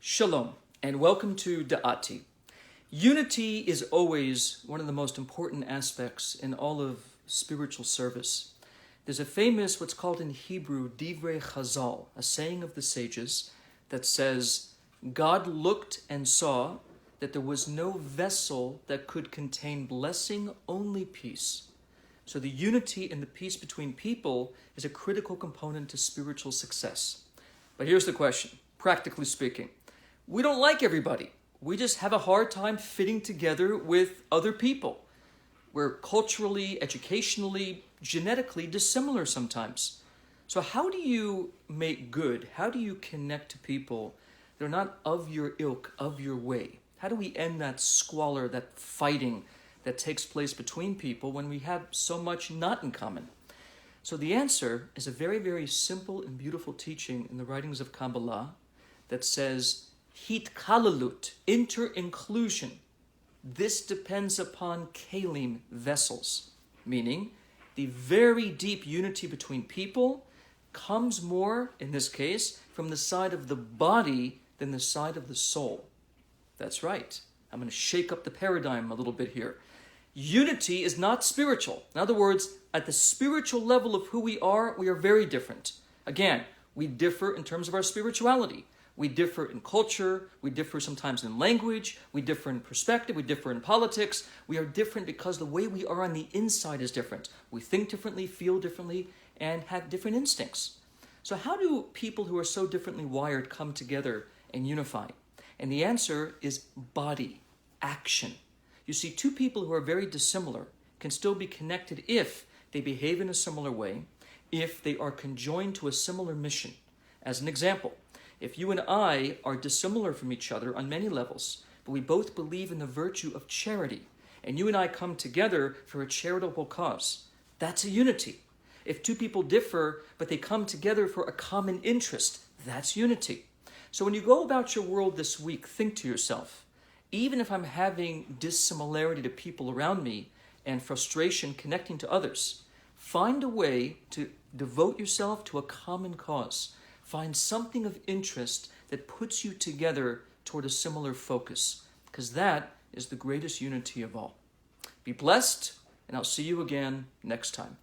Shalom, and welcome to Da'ati. Unity is always one of the most important aspects in all of spiritual service. There's a famous, what's called in Hebrew, Divrei Chazal, a saying of the sages that says, God looked and saw that there was no vessel that could contain blessing, only peace. So the unity and the peace between people is a critical component to spiritual success. But here's the question, practically speaking. We don't like everybody. We just have a hard time fitting together with other people. We're culturally, educationally, genetically dissimilar sometimes. So how do you make good? How do you connect to people that are not of your ilk, of your way? How do we end that squalor, that fighting that takes place between people when we have so much not in common? So the answer is a very, very simple and beautiful teaching in the writings of Kabbalah that says, Hitkalalut, inter-inclusion. This depends upon kalim, vessels, meaning the very deep unity between people comes more, in this case, from the side of the body than the side of the soul. That's right. I'm going to shake up the paradigm a little bit here. Unity is not spiritual. In other words, at the spiritual level of who we are very different. Again, we differ in terms of our spirituality. We differ in culture, we differ sometimes in language, we differ in perspective, we differ in politics. We are different because the way we are on the inside is different. We think differently, feel differently, and have different instincts. So how do people who are so differently wired come together and unify? And the answer is body, action. You see, two people who are very dissimilar can still be connected if they behave in a similar way, if they are conjoined to a similar mission. As an example, if you and I are dissimilar from each other on many levels, but we both believe in the virtue of charity, and you and I come together for a charitable cause, that's a unity. If two people differ, but they come together for a common interest, that's unity. So when you go about your world this week, think to yourself, even if I'm having dissimilarity to people around me and frustration connecting to others, find a way to devote yourself to a common cause. Find something of interest that puts you together toward a similar focus, because that is the greatest unity of all. Be blessed, and I'll see you again next time.